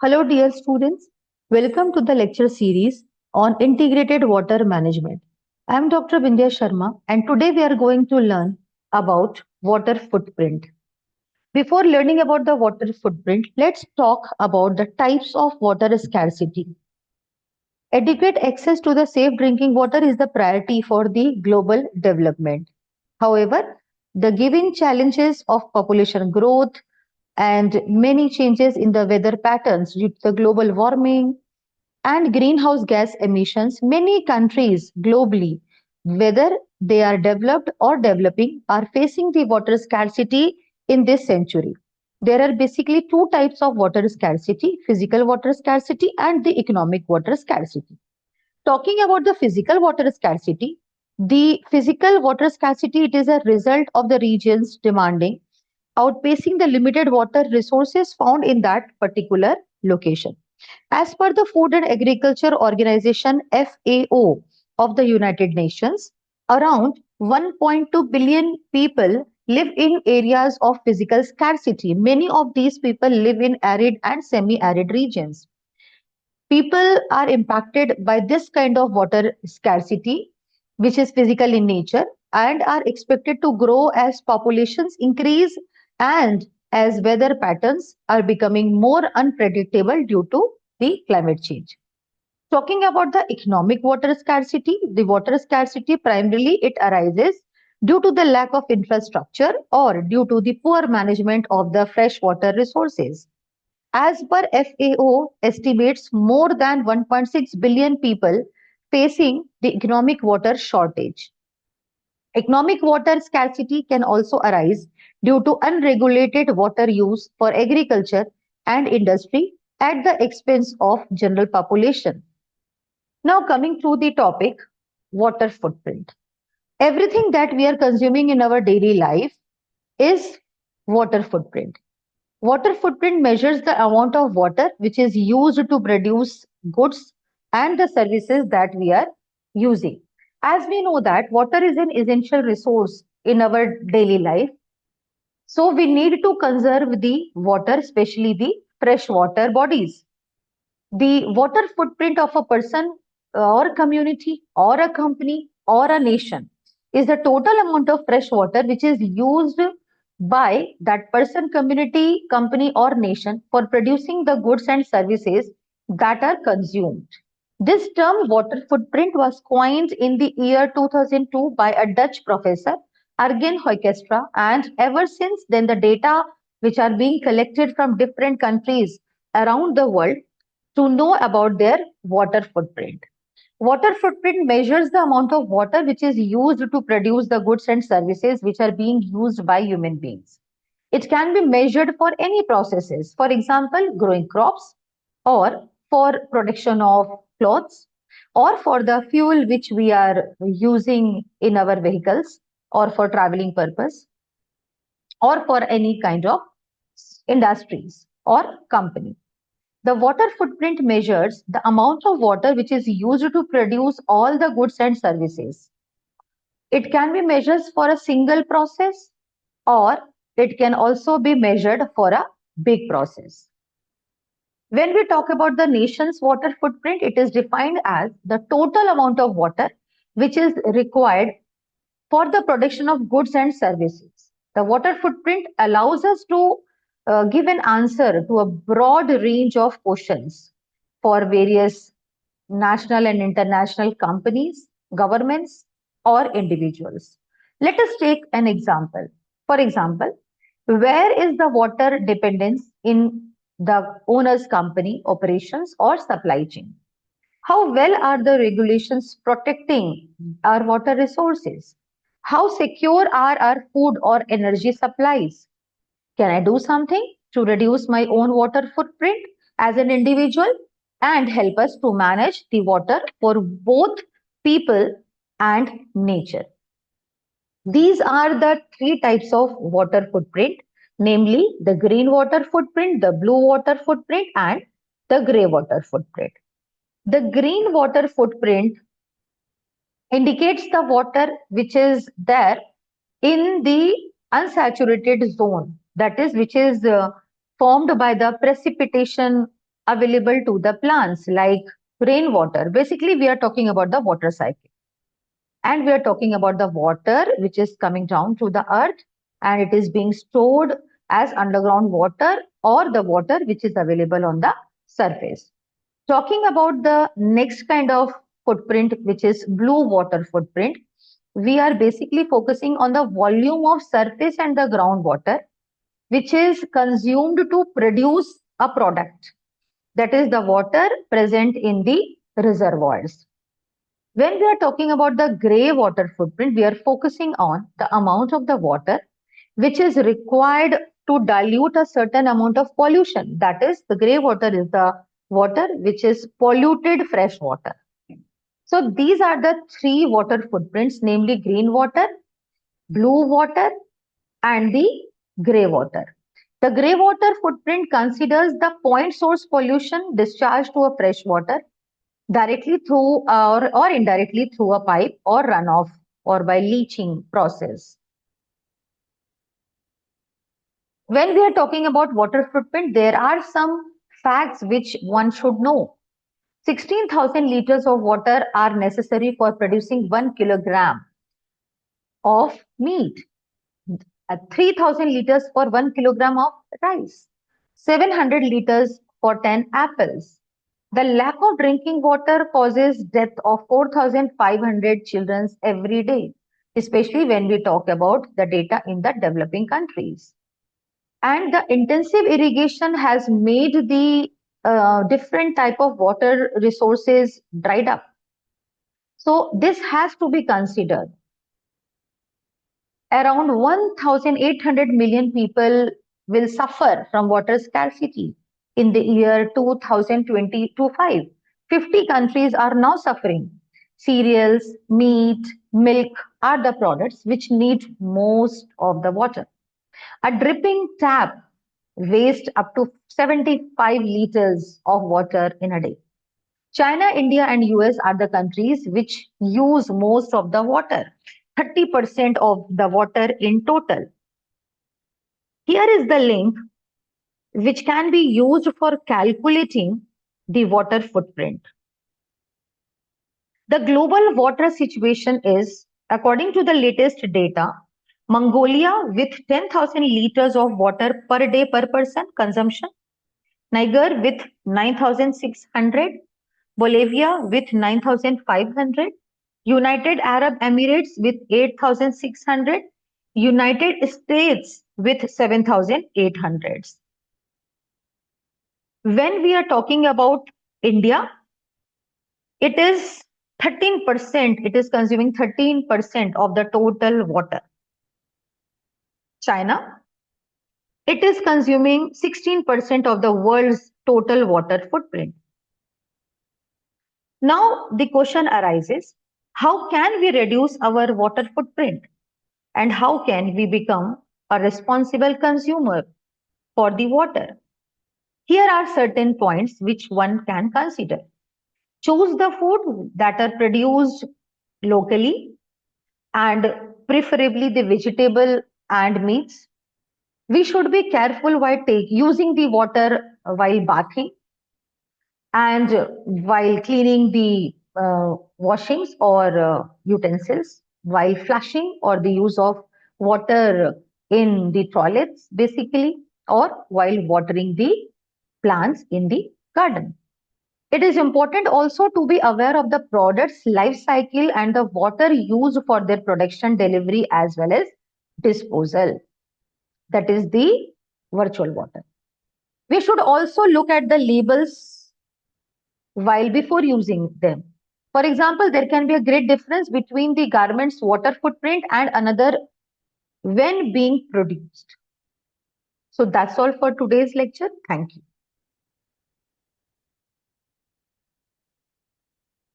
Hello, dear students. Welcome to the lecture series on integrated water management. I am Dr. Vindhya Sharma, and today we are going to learn about water footprint. Before learning about the water footprint, let's talk about the types of water scarcity. Adequate access to the safe drinking water is the priority for the global development. However, the given challenges of population growth and many changes in the weather patterns due to the global warming and greenhouse gas emissions, many countries globally, whether they are developed or developing, are facing the water scarcity in this century. There are basically two types of water scarcity: physical water scarcity and the economic water scarcity. Talking about the physical water scarcity, the physical water scarcity, it is a result of the regions demanding outpacing the limited water resources found in that particular location. As per the Food and Agriculture Organization FAO of the United Nations, around 1.2 billion people live in areas of physical scarcity. Many of these people live in arid and semi arid regions. People are impacted by this kind of water scarcity, which is physical in nature, and are expected to grow as populations increase and as weather patterns are becoming more unpredictable due to the climate change. Talking about the economic water scarcity, the water scarcity primarily it arises due to the lack of infrastructure or due to the poor management of the freshwater resources. As per FAO estimates, more than 1.6 billion people facing the economic water shortage. Economic water scarcity can also arise due to unregulated water use for agriculture and industry at the expense of general population. Now coming to the topic, water footprint. Everything that we are consuming in our daily life is water footprint. Water footprint measures the amount of water which is used to produce goods and the services that we are using. As we know that water is an essential resource in our daily life, so we need to conserve the water, especially the freshwater bodies. The water footprint of a person or community or a company or a nation is the total amount of fresh water which is used by that person, community, company, or nation for producing the goods and services that are consumed. This term water footprint was coined in the year 2002 by a Dutch professor, Arjen Hoekstra, and ever since then the data which are being collected from different countries around the world to know about their water footprint. Water footprint measures the amount of water which is used to produce the goods and services which are being used by human beings. It can be measured for any processes, for example, growing crops, or for production of clothes, or for the fuel which we are using in our vehicles, or for traveling purpose, or for any kind of industries or company. The water footprint measures the amount of water which is used to produce all the goods and services. It can be measured for a single process or it can also be measured for a big process. When we talk about the nation's water footprint, it is defined as the total amount of water which is required for the production of goods and services. The water footprint allows us to give an answer to a broad range of questions for various national and international companies, governments, or individuals. Let us take an example. For example, where is the water dependence in the owner's company operations or supply chain? How well are the regulations protecting our water resources? How secure are our food or energy supplies? Can I do something to reduce my own water footprint as an individual and help us to manage the water for both people and nature? These are the three types of water footprint, namely the green water footprint, the blue water footprint, and the gray water footprint. The green water footprint indicates the water which is there in the unsaturated zone, that is, which is formed by the precipitation available to the plants like rainwater. Basically, we are talking about the water cycle. And we are talking about the water which is coming down to the earth and it is being stored as underground water or the water which is available on the surface. Talking about the next kind of footprint, which is blue water footprint, we are basically focusing on the volume of surface and the groundwater which is consumed to produce a product, that is the water present in the reservoirs. When we are talking about the gray water footprint, we are focusing on the amount of the water which is required to dilute a certain amount of pollution. That is, the gray water is the water which is polluted fresh water. So these are the three water footprints, namely green water, blue water, and the gray water. The gray water footprint considers the point source pollution discharged to a fresh water directly through or indirectly through a pipe or runoff or by leaching process. When we are talking about water footprint, there are some facts which one should know. 16,000 liters of water are necessary for producing 1 kilogram of meat, 3,000 liters for 1 kilogram of rice, 700 liters for 10 apples. The lack of drinking water causes death of 4,500 children every day, especially when we talk about the data in the developing countries. And the intensive irrigation has made the different type of water resources dried up. So this has to be considered. Around 1,800 million people will suffer from water scarcity in the year 2025. 50 countries are now suffering. Cereals, meat, milk are the products which need most of the water. A dripping tap wastes up to 75 liters of water in a day. China, India, and US are the countries which use most of the water, 30% of the water in total. Here is the link which can be used for calculating the water footprint. The global water situation is, according to the latest data, Mongolia with 10,000 liters of water per day per person consumption, Niger with 9,600, Bolivia with 9,500, United Arab Emirates with 8,600, United States with 7,800. When we are talking about India, it is 13%, it is consuming 13% of the total water. China, it is consuming 16% of the world's total water footprint. Now the question arises, how can we reduce our water footprint and how can we become a responsible consumer for the water? Here are certain points which one can consider. Choose the food that are produced locally and preferably the vegetable and meats. We should be careful while using the water while bathing and while cleaning the washings or utensils, while flushing or the use of water in the toilets basically, or while watering the plants in the garden. It is important also to be aware of the product's life cycle and the water used for their production, delivery as well as disposal. That is the virtual water. We should also look at the labels while before using them. For example, there can be a great difference between the garment's water footprint and another when being produced. So that's all for today's lecture. Thank you.